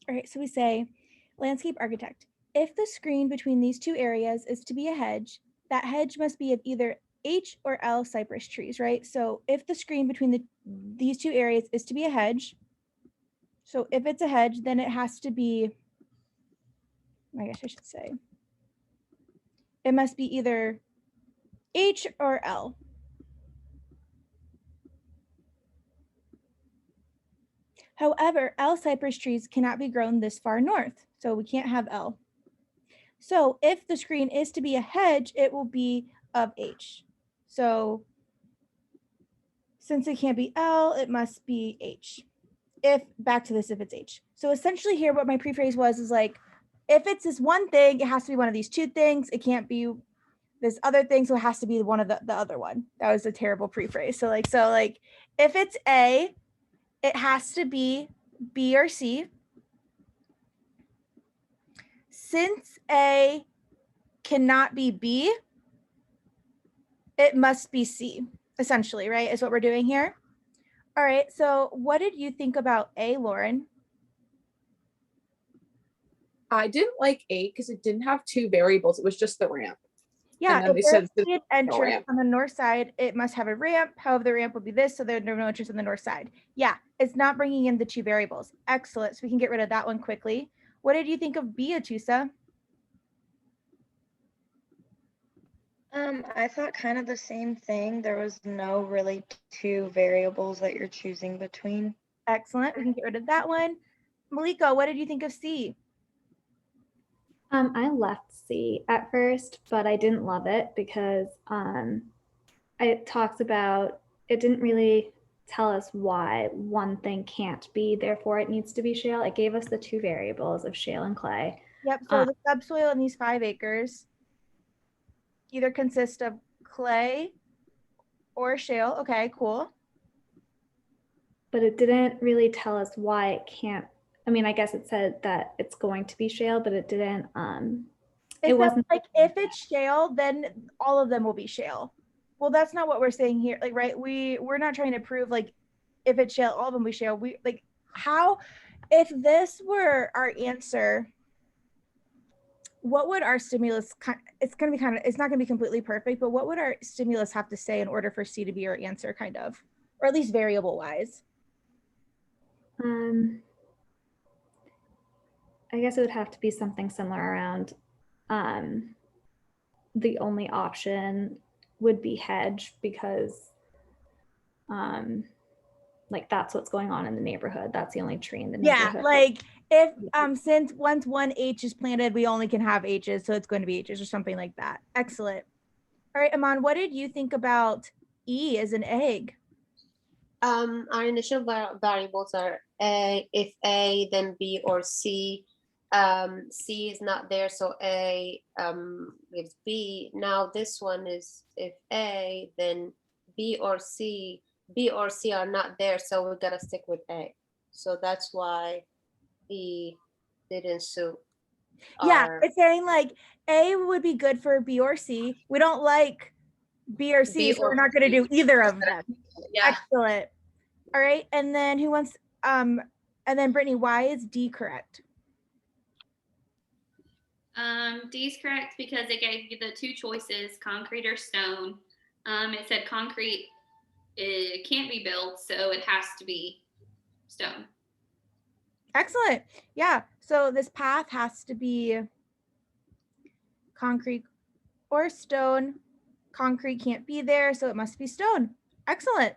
All right, so we say, landscape architect, if the screen between these two areas is to be a hedge, that hedge must be of either H or L cypress trees, right? So if the screen between these two areas is to be a hedge, so if it's a hedge, then it has to be, I guess I should say, it must be either H or L. However, L cypress trees cannot be grown this far north, so we can't have L. So if the screen is to be a hedge, it will be of H. So since it can't be L, it must be H. If it's H. So essentially here, what my prephrase was is like, if it's this one thing, it has to be one of these two things. It can't be this other thing, so it has to be one of the other one. That was a terrible prephrase. So like if it's A, it has to be B or C. Since A cannot be B, it must be C, essentially, right? Is what we're doing here. All right, so what did you think about A, Lauren? I didn't like 8 because it didn't have two variables. It was just the ramp. Yeah, if there's an entrance on the north side, it must have a ramp. However, the ramp would be this, so there's no entrance on the north side. Yeah, it's not bringing in the two variables. Excellent, so we can get rid of that one quickly. What did you think of B, Atusa? I thought kind of the same thing. There was no really two variables that you're choosing between. Excellent, we can get rid of that one. Malika, what did you think of C? I left C at first, but I didn't love it because it talks about, it didn't really tell us why one thing can't be, therefore it needs to be shale. It gave us the two variables of shale and clay. Yep, so the subsoil in these 5 acres either consist of clay or shale. Okay, cool. But it didn't really tell us why it can't. I mean, I guess it said that it's going to be shale, but it didn't. It wasn't like if it's shale, then all of them will be shale. Well, that's not what we're saying here. Like, right? We're not trying to prove like if it's shale, all of them will be shale. We like how if this were our answer, what would our stimulus it's going to be it's not going to be completely perfect, but what would our stimulus have to say in order for C to be our answer, kind of, or at least variable wise? I guess it would have to be something similar around the only option would be hedge because like that's what's going on in the neighborhood. That's the only tree in the neighborhood. Yeah, like if since once one H is planted, we only can have H's, so it's going to be H's or something like that. Excellent. All right, Aman, what did you think about E as an egg? Our initial variables are A, if A, then B or C. C is not there, so A gives B. Now this one is if A, then B or C. B or C are not there, so we gotta stick with A. So that's why E didn't suit. Yeah, it's saying like A would be good for B or C. We don't like B or C, so we're not going to do either of them. Yeah. Excellent. All right, and then who wants? And then Brittany, why is D correct? D is correct because it gave you the two choices, concrete or stone. It said concrete, it can't be built, so it has to be stone. Excellent. Yeah, so this path has to be concrete or stone. Concrete can't be there, so it must be stone. Excellent.